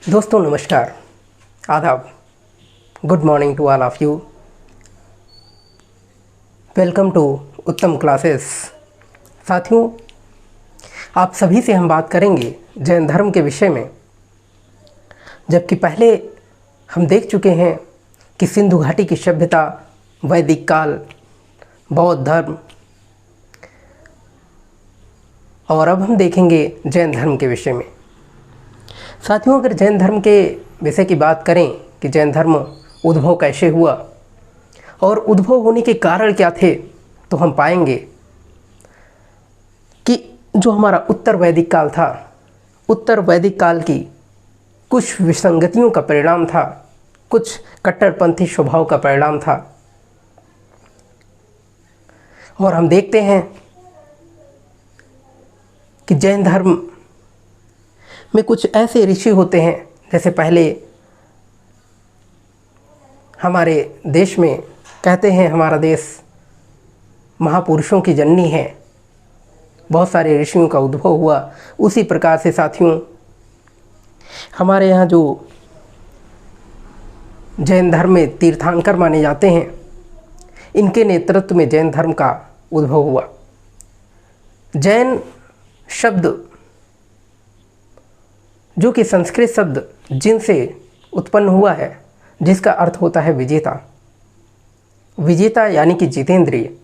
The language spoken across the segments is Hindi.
दोस्तों नमस्कार, आदाब, good morning to all of you. Welcome to Uttam classes. साथियों, आप सभी से हम बात करेंगे जैन धर्म के विषय में। जबकि पहले हम देख चुके हैं कि सिंधु घाटी की सभ्यता, वैदिक काल, बौद्ध धर्म, और अब हम देखेंगे जैन धर्म के विषय में। साथियों, अगर जैन धर्म के विषय की बात करें कि जैन धर्म उद्भव कैसे हुआ और उद्भव होने के कारण क्या थे, तो हम पाएंगे कि जो हमारा उत्तर वैदिक काल था, उत्तर वैदिक काल की कुछ विसंगतियों का परिणाम था, कुछ कट्टरपंथी स्वभाव का परिणाम था। और हम देखते हैं कि जैन धर्म में कुछ ऐसे ऋषि होते हैं, जैसे पहले हमारे देश में कहते हैं हमारा देश महापुरुषों की जननी है, बहुत सारे ऋषियों का उद्भव हुआ। उसी प्रकार से साथियों, हमारे यहाँ जो जैन धर्म में तीर्थंकर माने जाते हैं, इनके नेतृत्व में जैन धर्म का उद्भव हुआ। जैन शब्द, जो कि संस्कृत शब्द जिन से उत्पन्न हुआ है, जिसका अर्थ होता है विजेता। विजेता यानी कि जितेंद्रिय,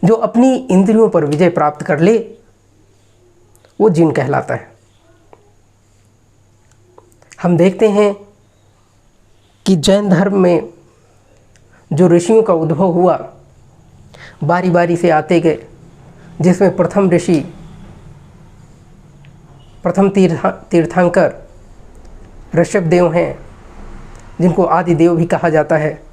जो अपनी इंद्रियों पर विजय प्राप्त कर ले, वो जिन कहलाता है। हम देखते हैं कि जैन धर्म में जो ऋषियों का उद्भव हुआ, बारी बारी से आते गए, जिसमें प्रथम ऋषि, प्रथम तीर्थंकर ऋषभदेव हैं, जिनको आदि देव भी कहा जाता है।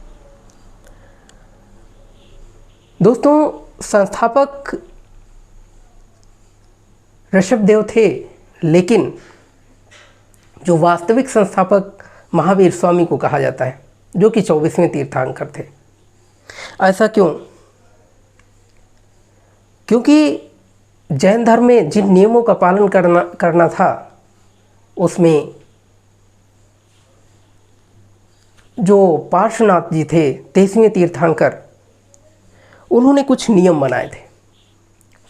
दोस्तों, संस्थापक ऋषभदेव थे, लेकिन जो वास्तविक संस्थापक महावीर स्वामी को कहा जाता है, जो कि 24वें तीर्थंकर थे। ऐसा क्यों? क्योंकि जैन धर्म में जिन नियमों का पालन करना था, उसमें जो पार्श्वनाथ जी थे, 23वें तीर्थंकर, उन्होंने कुछ नियम बनाए थे।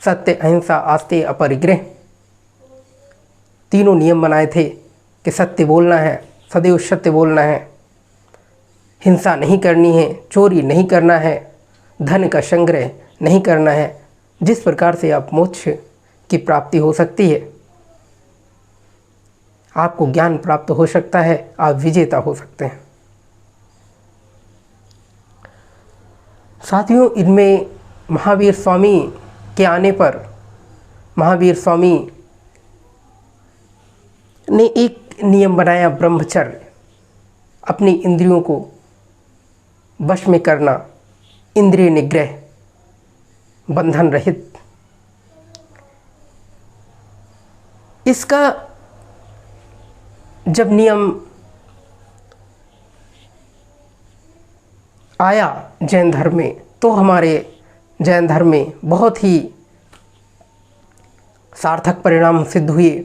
सत्य, अहिंसा, आस्तेय, अपरिग्रह, तीनों नियम बनाए थे कि सत्य बोलना है, सदैव सत्य बोलना है, हिंसा नहीं करनी है, चोरी नहीं करना है, धन का संग्रह नहीं करना है। जिस प्रकार से आप मोक्ष की प्राप्ति हो सकती है, आपको ज्ञान प्राप्त हो सकता है, आप विजेता हो सकते हैं। साथियों, इनमें महावीर स्वामी के आने पर महावीर स्वामी ने एक नियम बनाया, ब्रह्मचर्य, अपनी इंद्रियों को वश में करना, इंद्रिय निग्रह, बंधन रहित। इसका जब नियम आया जैन धर्म में, तो हमारे जैन धर्म में बहुत ही सार्थक परिणाम सिद्ध हुए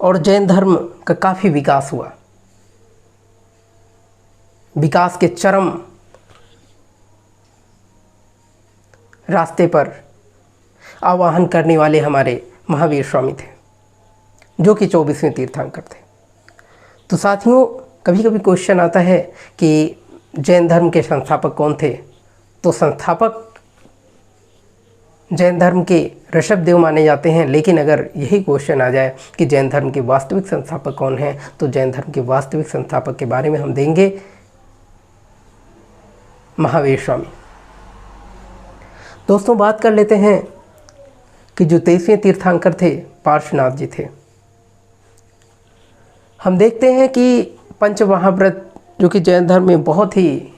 और जैन धर्म का काफ़ी विकास हुआ। विकास के चरम रास्ते पर आवाहन करने वाले हमारे महावीर स्वामी थे, जो कि 24वें तीर्थंकर थे। तो साथियों, कभी कभी क्वेश्चन आता है कि जैन धर्म के संस्थापक कौन थे? तो संस्थापक जैन धर्म के ऋषभदेव माने जाते हैं। लेकिन अगर यही क्वेश्चन आ जाए कि जैन धर्म के वास्तविक संस्थापक कौन हैं, तो जैन धर्म के वास्तविक संस्थापक के बारे में हम देंगे महावीर स्वामी। दोस्तों, बात कर लेते हैं कि जो 23वें तीर्थंकर थे, पार्श्वनाथ जी थे। हम देखते हैं कि पंच महाव्रत, जो कि जैन धर्म में बहुत ही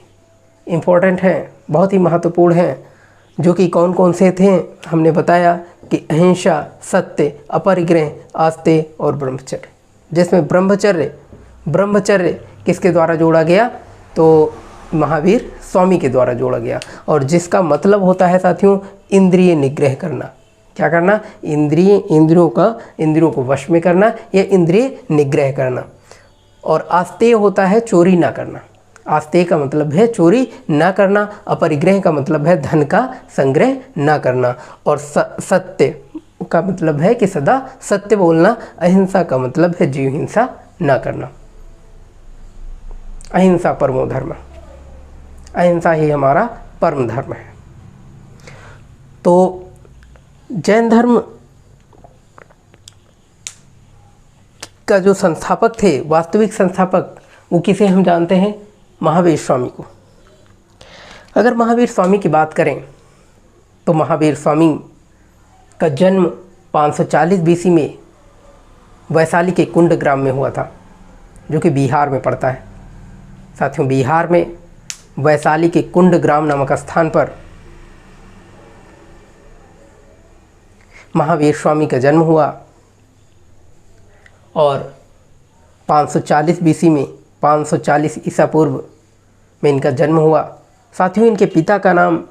इम्पोर्टेंट हैं, बहुत ही महत्वपूर्ण हैं, जो कि कौन कौन से थे, हमने बताया कि अहिंसा, सत्य, अपरिग्रह, आस्तेय और ब्रह्मचर्य। जिसमें ब्रह्मचर्य किसके द्वारा जोड़ा गया? तो महावीर स्वामी के द्वारा जोड़ा गया, और जिसका मतलब होता है साथियों, इंद्रिय निग्रह करना। क्या करना? इंद्रियों को वश में करना या इंद्रिय निग्रह करना। और आस्तेय होता है चोरी ना करना। आस्तेय का मतलब है चोरी ना करना, अपरिग्रह का मतलब है धन का संग्रह ना करना, और सत्य का मतलब है कि सदा सत्य बोलना। अहिंसा का मतलब है जीव हिंसा ना करना। अहिंसा परमो धर्म, अहिंसा ही हमारा परम धर्म है। तो जैन धर्म का जो संस्थापक थे, वास्तविक संस्थापक, वो किसे हम जानते हैं? महावीर स्वामी को। अगर महावीर स्वामी की बात करें तो महावीर स्वामी का जन्म 540 बीसी में वैशाली के कुंड ग्राम में हुआ था, जो कि बिहार में पड़ता है। साथियों, बिहार में वैशाली के कुंड ग्राम नामक स्थान पर महावीर स्वामी का जन्म हुआ और 540 बीसी में, 540 ईसा पूर्व में इनका जन्म हुआ। साथियों, इनके पिता का नाम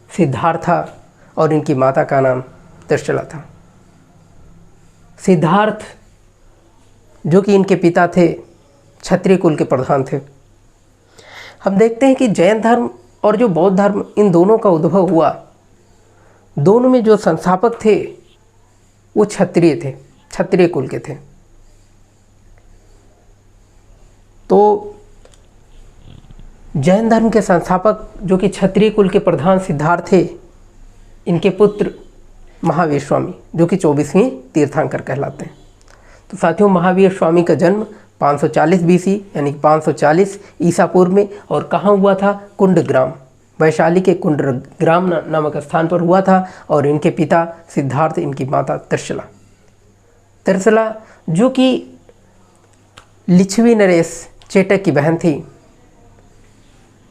सिद्धार्थ था और इनकी माता का नाम त्रिशला था। सिद्धार्थ जो कि इनके पिता थे, क्षत्रिय कुल के प्रधान थे। हम देखते हैं कि जैन धर्म और जो बौद्ध धर्म, इन दोनों का उद्भव हुआ, दोनों में जो संस्थापक थे वो क्षत्रिय थे, क्षत्रिय कुल के थे। तो जैन धर्म के संस्थापक जो कि क्षत्रिय कुल के प्रधान सिद्धार्थ थे, इनके पुत्र महावीर स्वामी जो कि 24वें तीर्थंकर कहलाते हैं। तो साथियों, महावीर स्वामी का जन्म 540 बीसी यानी 540 ईसा पूर्व में, और कहाँ हुआ था? कुंड ग्राम, वैशाली के कुंड ग्राम नामक स्थान पर हुआ था। और इनके पिता सिद्धार्थ, इनकी माता त्रिशला। त्रिशला जो कि लिच्छवी नरेश चेटक की बहन थी।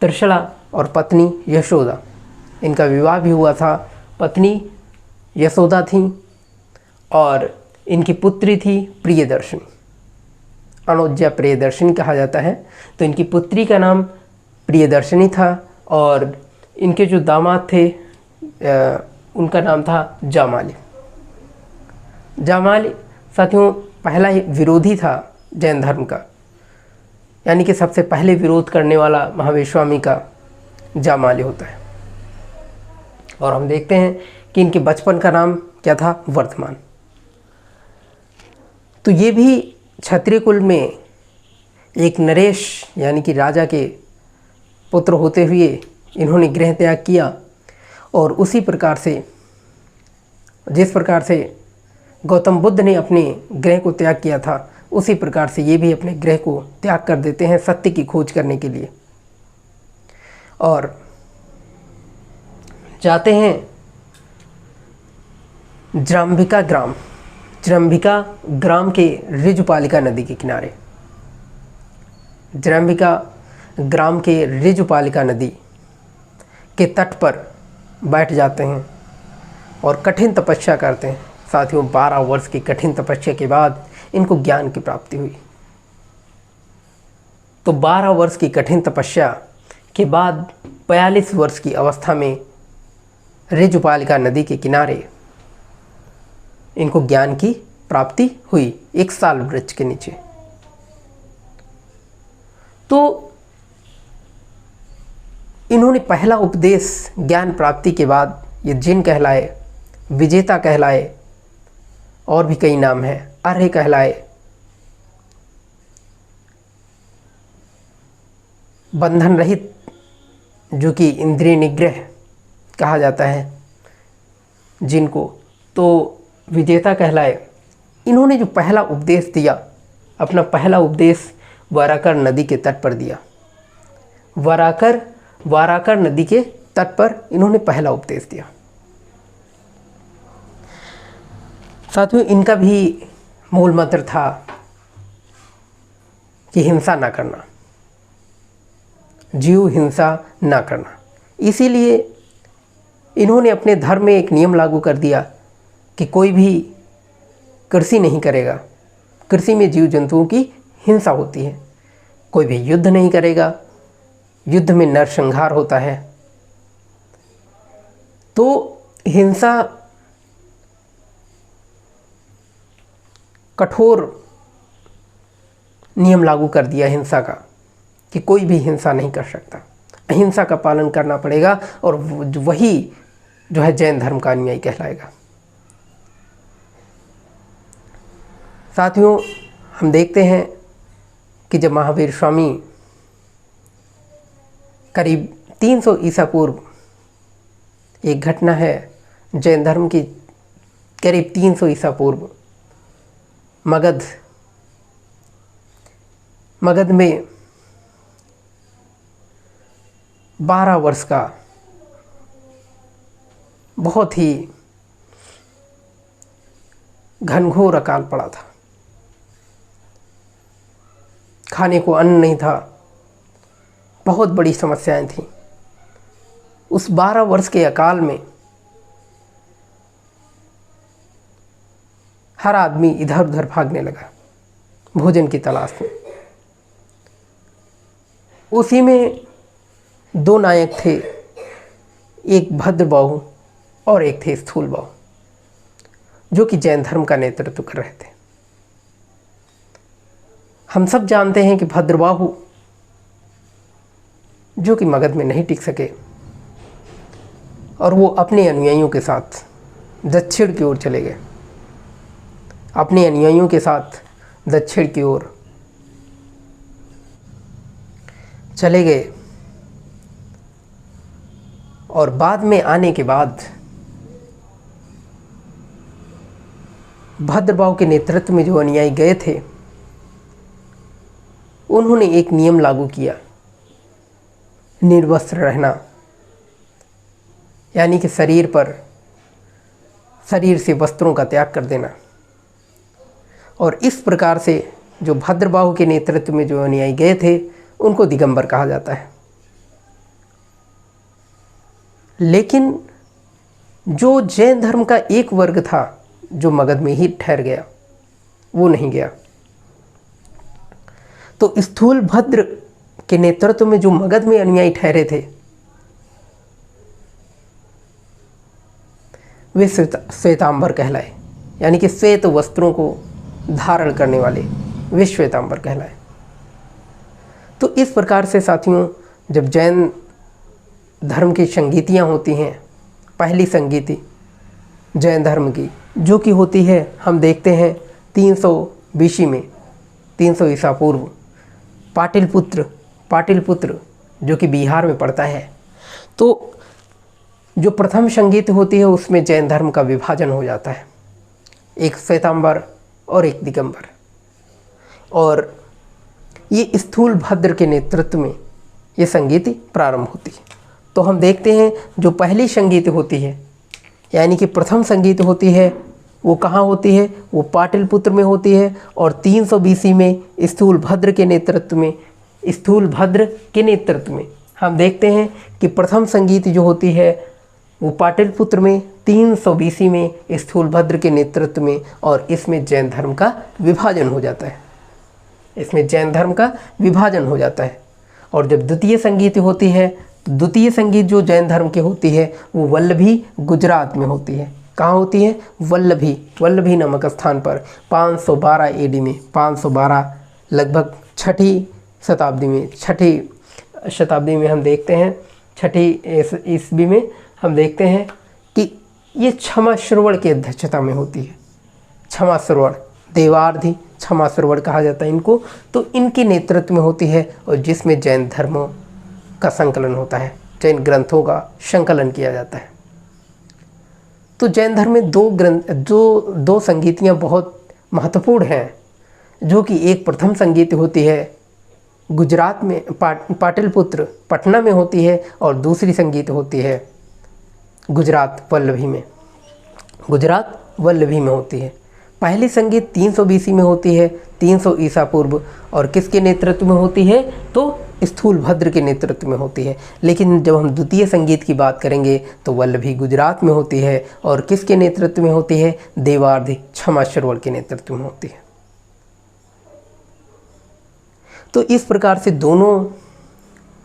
त्रिशला और पत्नी यशोदा, इनका विवाह भी हुआ था। पत्नी यशोदा थी और इनकी पुत्री थी प्रियदर्शनी, अनुज्या प्रियदर्शनी कहा जाता है। तो इनकी पुत्री का नाम प्रियदर्शनी था और इनके जो दामाद थे उनका नाम था जामाली। जामाली साथियों पहला ही विरोधी था जैन धर्म का, यानी कि सबसे पहले विरोध करने वाला महावीर स्वामी का जामाली होता है। और हम देखते हैं कि इनके बचपन का नाम क्या था? वर्धमान। तो ये भी क्षत्रिय कुल में एक नरेश यानी कि राजा के पुत्र होते हुए इन्होंने गृह त्याग किया, और उसी प्रकार से जिस प्रकार से गौतम बुद्ध ने अपने गृह को त्याग किया था, उसी प्रकार से ये भी अपने गृह को त्याग कर देते हैं सत्य की खोज करने के लिए, और जाते हैं जृंभिका ग्राम के ऋजुपालिका नदी के किनारे। जृंभिका ग्राम के ऋजुपालिका नदी के तट पर बैठ जाते हैं और कठिन तपस्या करते हैं। साथियों, 12 वर्ष की कठिन तपस्या के बाद इनको ज्ञान की प्राप्ति हुई। तो 12 वर्ष की कठिन तपस्या के बाद 42 वर्ष की अवस्था में ऋजुपालिका नदी के किनारे इनको ज्ञान की प्राप्ति हुई, एक साल वृक्ष के नीचे। तो इन्होंने पहला उपदेश ज्ञान प्राप्ति के बाद ये जिन कहलाए, विजेता कहलाए, और भी कई नाम हैं, अर्य कहलाए, बंधन रहित जो कि इंद्रिय निग्रह कहा जाता है जिनको, तो विजेता कहलाए। इन्होंने जो पहला उपदेश दिया, अपना पहला उपदेश वाराकर नदी के तट पर दिया। वाराकर नदी के तट पर इन्होंने पहला उपदेश दिया। साथियों, इनका भी मूल मंत्र था कि हिंसा ना करना, जीव हिंसा ना करना। इसीलिए इन्होंने अपने धर्म में एक नियम लागू कर दिया कि कोई भी कृषि नहीं करेगा। कृषि में जीव जंतुओं की हिंसा होती है। कोई भी युद्ध नहीं करेगा, युद्ध में नरसंहार होता है। तो हिंसा कठोर नियम लागू कर दिया हिंसा का, कि कोई भी हिंसा नहीं कर सकता, अहिंसा का पालन करना पड़ेगा, और वही जो है जैन धर्म का अनुयायी कहलाएगा। साथियों, हम देखते हैं कि जब महावीर स्वामी करीब 300 ईसा पूर्व, एक घटना है जैन धर्म की, करीब 300 ईसा पूर्व मगध में 12 वर्ष का बहुत ही घनघोर अकाल पड़ा था। खाने को अन्न नहीं था, बहुत बड़ी समस्याएं थीं। उस 12 वर्ष के अकाल में हर आदमी इधर उधर भागने लगा भोजन की तलाश में। उसी में 2 नायक थे, एक भद्रबाहु और एक थे स्थूलबाहु, जो कि जैन धर्म का नेतृत्व कर रहे थे। हम सब जानते हैं कि भद्रबाहु जो कि मगध में नहीं टिक सके, और वो अपने अनुयायियों के साथ दक्षिण की ओर चले गए। अपने अनुयायियों के साथ दक्षिण की ओर चले गए, और बाद में आने के बाद भद्रबाहु के नेतृत्व में जो अनुयायी गए थे, उन्होंने एक नियम लागू किया, निर्वस्त्र रहना, यानी कि शरीर से वस्त्रों का त्याग कर देना। और इस प्रकार से जो भद्रबाहु के नेतृत्व में जो अनुयायी गए थे, उनको दिगंबर कहा जाता है। लेकिन जो जैन धर्म का एक वर्ग था जो मगध में ही ठहर गया, वो नहीं गया। तो स्थूल भद्र के नेतृत्व में जो मगध में अनुयायी ठहरे थे, वे श्वेतांबर कहलाए, यानी कि श्वेत वस्त्रों को धारण करने वाले वे श्वेतांबर कहलाए। तो इस प्रकार से साथियों, जब जैन धर्म की संगीतियाँ होती हैं, पहली संगीति जैन धर्म की जो कि होती है, हम देखते हैं 300 BC में, 300 ईसा पूर्व, पाटिलपुत्र जो कि बिहार में पड़ता है। तो जो प्रथम संगीत होती है उसमें जैन धर्म का विभाजन हो जाता है, एक श्वेतांबर और एक दिगंबर। और ये स्थूल भद्र के नेतृत्व में ये संगीति प्रारंभ होती है। तो हम देखते हैं जो पहली संगीत होती है, यानी कि प्रथम संगीत होती है, वो कहाँ होती है? वो पाटिलपुत्र में होती है। और 300 BC में स्थूल भद्र के नेतृत्व में हम देखते हैं कि प्रथम संगीत जो होती है वो पाटिलपुत्र में 300 BC में स्थूल भद्र के नेतृत्व में, और इसमें जैन धर्म का विभाजन हो जाता है। और जब द्वितीय संगीत होती है, तो द्वितीय संगीत जो जैन धर्म की होती है वो वल्लभी गुजरात में होती है। कहाँ होती है? वल्लभी नामक स्थान पर 512 AD में, 512 लगभग छठी शताब्दी में हम देखते हैं, छठी ईस्वी में हम देखते हैं कि ये क्षमा श्रवण की अध्यक्षता में होती है। क्षमा श्रवण, देवार्धि क्षमा श्रवण कहा जाता है इनको। तो इनके नेतृत्व में होती है, और जिसमें जैन धर्मों का संकलन होता है, जैन ग्रंथों का संकलन किया जाता है। तो जैन धर्म में दो संगीतियाँ बहुत महत्वपूर्ण हैं, जो कि एक प्रथम संगीत होती है गुजरात में, पाटिलपुत्र पटना में होती है, और दूसरी संगीत होती है गुजरात वल्लभी में होती है। पहली संगीत 300 BC में होती है, 300 ईसा पूर्व, और किसके नेतृत्व में होती है? तो स्थूल भद्र के नेतृत्व में होती है। लेकिन जब हम द्वितीय संगीत की बात करेंगे तो वल्लभी गुजरात में होती है, और किसके नेतृत्व में होती है? देवार्धि क्षमा श्रवण के नेतृत्व में होती है। तो इस प्रकार से दोनों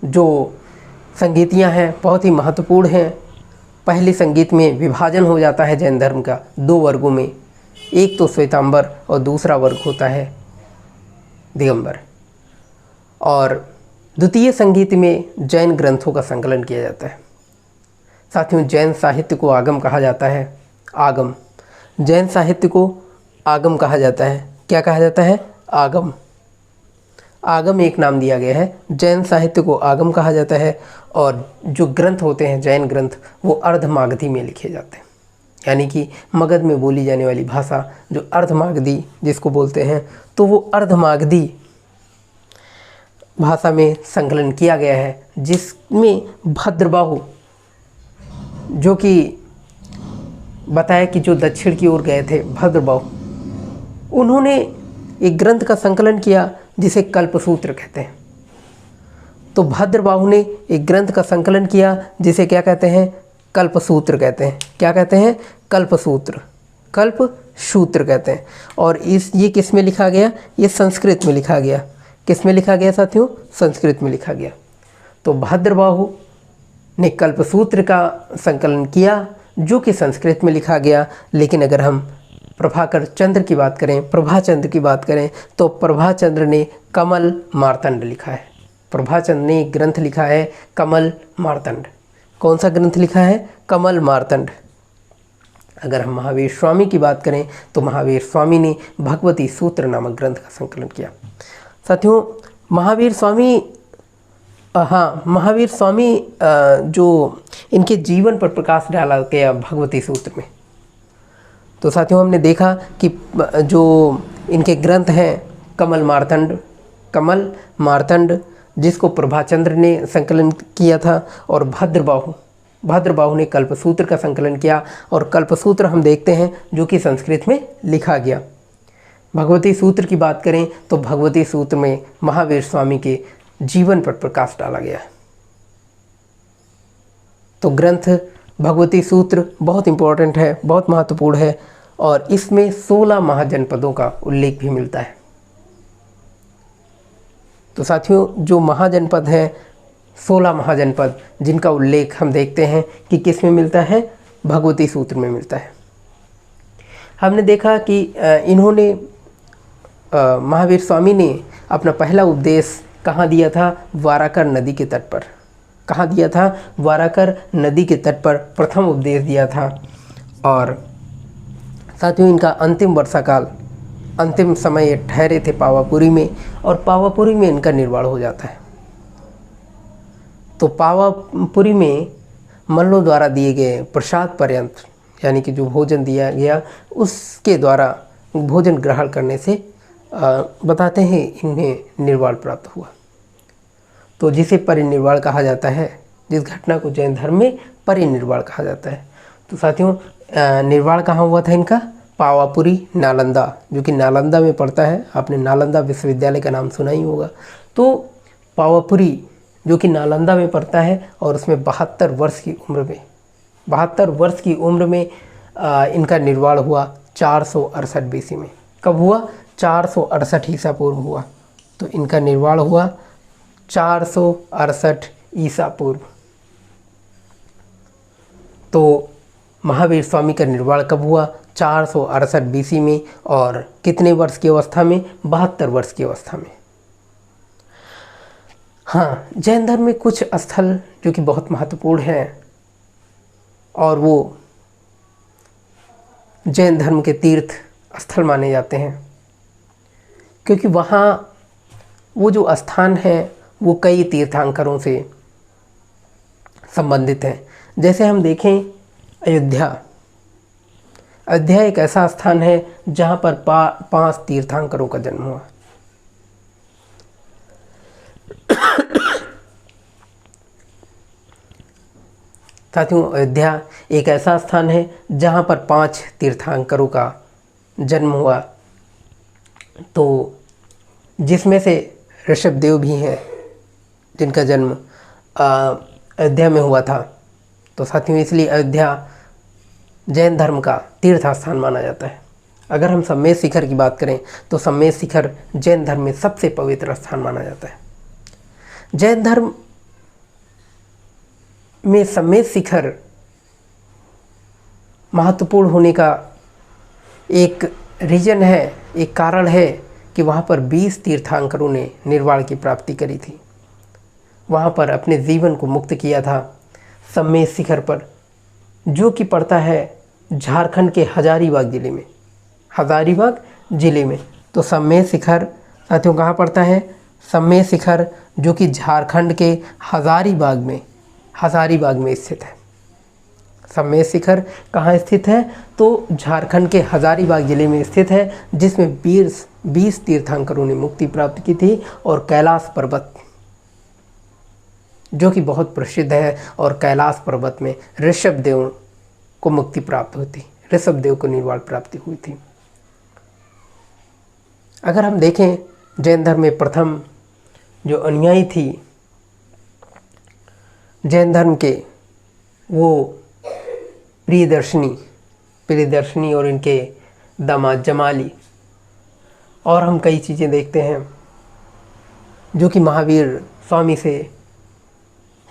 जो संगीतियाँ हैं बहुत ही महत्वपूर्ण हैं। पहली संगीत में विभाजन हो जाता है जैन धर्म का 2 वर्गों में, एक तो श्वेतांबर और दूसरा वर्ग होता है दिगंबर। और द्वितीय संगीत में जैन ग्रंथों का संकलन किया जाता है। साथियों, जैन साहित्य को आगम कहा जाता है। आगम, जैन साहित्य को आगम कहा जाता है। क्या कहा जाता है? आगम। आगम एक नाम दिया गया है। जैन साहित्य को आगम कहा जाता है। और जो ग्रंथ होते हैं जैन ग्रंथ, वो अर्धमागधी में लिखे जाते हैं, यानी कि मगध में बोली जाने वाली भाषा जो अर्धमागधी जिसको बोलते हैं, तो वो अर्धमागधी भाषा में संकलन किया गया है, जिसमें भद्रबाहु, जो कि बताया कि जो दक्षिण की ओर गए थे भद्रबाहु, उन्होंने एक ग्रंथ का संकलन किया जिसे कल्पसूत्र कहते हैं। तो भद्रबाहु ने एक ग्रंथ का संकलन किया जिसे क्या कहते हैं? कल्पसूत्र कहते हैं। क्या कहते हैं? कल्पसूत्र, कल्पसूत्र कहते हैं। और ये किस में लिखा गया? ये संस्कृत में लिखा गया। किस में लिखा गया साथियों? संस्कृत में लिखा गया। तो भद्रबाहु ने कल्पसूत्र का संकलन किया जो कि संस्कृत में लिखा गया। लेकिन अगर हम प्रभाकर चंद्र की बात करें, प्रभाचंद्र की बात करें, तो प्रभाचंद्र ने कमल मार्तंड लिखा है। प्रभाचंद्र ने एक ग्रंथ लिखा है कमल मार्तंड। कौन सा ग्रंथ लिखा है? कमल मार्तंड। अगर हम महावीर स्वामी की बात करें तो महावीर स्वामी ने भगवती सूत्र नामक ग्रंथ का संकलन किया। साथियों, महावीर स्वामी जो इनके जीवन पर प्रकाश डाला गया भगवती सूत्र में। तो साथियों, हमने देखा कि जो इनके ग्रंथ हैं कमल मार्तंड जिसको प्रभाचंद्र ने संकलन किया था, और भद्रबाहु ने कल्पसूत्र का संकलन किया। और कल्पसूत्र हम देखते हैं जो कि संस्कृत में लिखा गया। भगवती सूत्र की बात करें तो भगवती सूत्र में महावीर स्वामी के जीवन पर प्रकाश डाला गया है। तो ग्रंथ भगवती सूत्र बहुत इम्पोर्टेंट है, बहुत महत्वपूर्ण है। और इसमें 16 महाजनपदों का उल्लेख भी मिलता है। तो साथियों, जो महाजनपद हैं, 16 महाजनपद, जिनका उल्लेख हम देखते हैं कि किस में मिलता है? भगवती सूत्र में मिलता है। हमने देखा कि इन्होंने महावीर स्वामी ने अपना पहला उपदेश कहाँ दिया था? वाराकर नदी के तट पर। कहाँ दिया था? वाराकर नदी के तट पर प्रथम उपदेश दिया था। और साथियों, इनका अंतिम वर्षाकाल, अंतिम समय ठहरे थे पावापुरी में, और पावापुरी में इनका निर्वाण हो जाता है। तो पावापुरी में मल्लों द्वारा दिए गए प्रसाद पर्यंत, यानी कि जो भोजन दिया गया उसके द्वारा भोजन ग्रहण करने से बताते हैं इन्हें निर्वाण प्राप्त हुआ। तो जिसे परिनिर्वाण कहा जाता है, जिस घटना को जैन धर्म में परिनिर्वाण कहा जाता है। तो साथियों, निर्वाण कहाँ हुआ था इनका? पावापुरी, नालंदा, जो कि नालंदा में पड़ता है। आपने नालंदा विश्वविद्यालय का नाम सुना ही होगा। तो पावापुरी जो कि नालंदा में पड़ता है, और उसमें 72 वर्ष की उम्र में इनका निर्वाण हुआ 468 BC में। कब हुआ? 468 ईसा पूर्व हुआ। तो इनका निर्वाण हुआ 468 ईसा पूर्व। तो महावीर स्वामी का निर्वाण कब हुआ? 468 BC में। और कितने वर्ष की अवस्था में? 72 वर्ष की अवस्था में। हाँ, जैन धर्म में कुछ स्थल जो कि बहुत महत्वपूर्ण हैं, और वो जैन धर्म के तीर्थ स्थल माने जाते हैं, क्योंकि वहाँ वो जो स्थान है वो कई तीर्थंकरों से संबंधित हैं। जैसे हम देखें अयोध्या एक ऐसा स्थान है जहाँ पर 5 तीर्थंकरों का जन्म हुआ। साथियों, अयोध्या एक ऐसा स्थान है जहाँ पर 5 तीर्थंकरों का जन्म हुआ। तो जिसमें से ऋषभदेव भी हैं, जिनका जन्म अयोध्या में हुआ था। तो साथियों, इसलिए अयोध्या जैन धर्म का तीर्थ स्थान माना जाता है। अगर हम सम्मेद शिखर की बात करें तो सम्मेद शिखर जैन धर्म में सबसे पवित्र स्थान माना जाता है। जैन धर्म में सम्मेद शिखर महत्वपूर्ण होने का एक रीजन है, एक कारण है कि वहाँ पर 20 तीर्थंकरों ने निर्वाण की प्राप्ति करी थी। वहाँ पर अपने जीवन को मुक्त किया था सम्मेद शिखर पर, जो कि पड़ता है झारखंड के हजारीबाग ज़िले में। हजारीबाग ज़िले में तो सम्मेद शिखर साथियों कहाँ पड़ता है? सम्मेद शिखर जो कि झारखंड के हजारीबाग में स्थित है। सम्मेद शिखर कहाँ स्थित है? तो झारखंड के हजारीबाग ज़िले में स्थित है, जिसमें 20 तीर्थंकरों ने मुक्ति प्राप्त की थी। और कैलाश पर्वत जो कि बहुत प्रसिद्ध है, और कैलाश पर्वत में ऋषभ देव को मुक्ति प्राप्त हुई थी, ऋषभ देव को निर्वाण प्राप्ति हुई थी। अगर हम देखें जैन धर्म में प्रथम जो अनुयायी थी जैन धर्म के, वो प्रियदर्शनी और इनके दामाद जमाली। और हम कई चीज़ें देखते हैं जो कि महावीर स्वामी से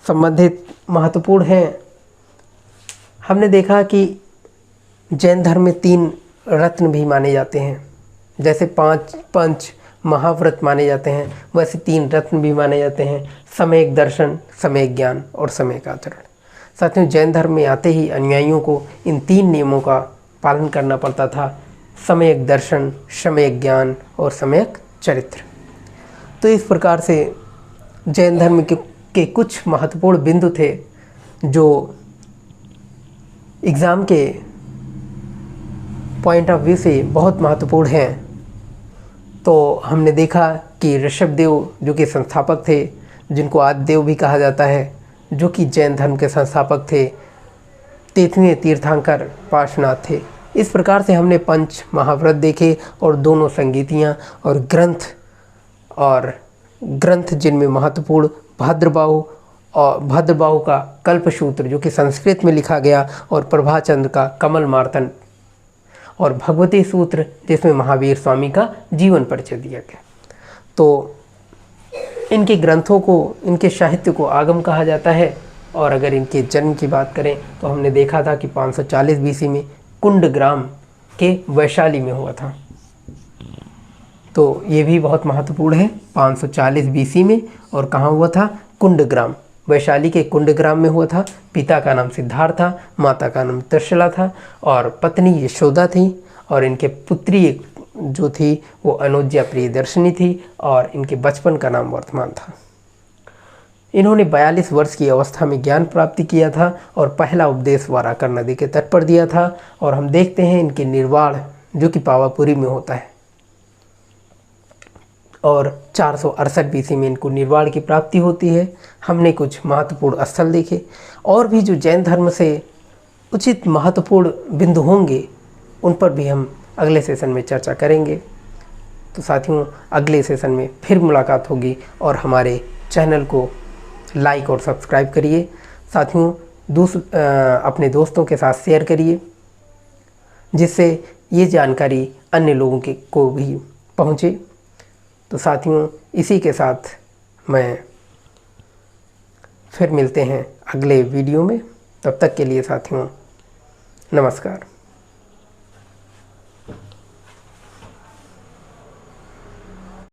संबंधित महत्वपूर्ण हैं। हमने देखा कि जैन धर्म में 3 रत्न भी माने जाते हैं। जैसे 5 पंच महाव्रत माने जाते हैं, वैसे 3 रत्न भी माने जाते हैं: सम्यक दर्शन, सम्यक ज्ञान और सम्यक आचरण। साथियों, जैन धर्म में आते ही अनुयायियों को इन 3 नियमों का पालन करना पड़ता था: सम्यक दर्शन, सम्यक ज्ञान और सम्यक चरित्र। तो इस प्रकार से जैन धर्म के कुछ महत्वपूर्ण बिंदु थे जो एग्ज़ाम के पॉइंट ऑफ व्यू से बहुत महत्वपूर्ण हैं। तो हमने देखा कि ऋषभ देव जो कि संस्थापक थे, जिनको आदि देव भी कहा जाता है, जो कि जैन धर्म के संस्थापक थे। 33वें तीर्थंकर पार्श्वनाथ थे। इस प्रकार से हमने पंच महाव्रत देखे और दोनों संगीतियाँ और ग्रंथ जिनमें महत्वपूर्ण भद्रबाहु का कल्पसूत्र जो कि संस्कृत में लिखा गया, और प्रभाचंद्र का कमल मार्तन, और भगवती सूत्र जिसमें महावीर स्वामी का जीवन परिचय दिया गया। तो इनके ग्रंथों को, इनके साहित्य को आगम कहा जाता है। और अगर इनके जन्म की बात करें तो हमने देखा था कि 540 बीसी में कुंडग्राम के वैशाली में हुआ था। तो ये भी बहुत महत्वपूर्ण है। 540 बीसी में, और कहाँ हुआ था? कुंडग्राम, वैशाली के कुंडग्राम में हुआ था। पिता का नाम सिद्धार्थ था, माता का नाम त्रिशला था, और पत्नी यशोदा थी, और इनके पुत्री जो थी वो अनुज्ञा प्रियदर्शनी थी, और इनके बचपन का नाम वर्तमान था। इन्होंने 42 वर्ष की अवस्था में ज्ञान प्राप्ति किया था, और पहला उपदेश वाराकर नदी के तट पर दिया था। और हम देखते हैं इनके निर्वाण जो कि पावापुरी में होता है, और 468 बीसी में इनको निर्वाण की प्राप्ति होती है। हमने कुछ महत्वपूर्ण स्थल देखे, और भी जो जैन धर्म से उचित महत्वपूर्ण बिंदु होंगे उन पर भी हम अगले सेशन में चर्चा करेंगे। तो साथियों, अगले सेशन में फिर मुलाकात होगी, और हमारे चैनल को लाइक और सब्सक्राइब करिए। साथियों, अपने दोस्तों के साथ शेयर करिए, जिससे ये जानकारी अन्य लोगों को भी पहुँचे। तो साथियों, इसी के साथ मैं फिर मिलते हैं अगले वीडियो में। तब तक के लिए साथियों, नमस्कार।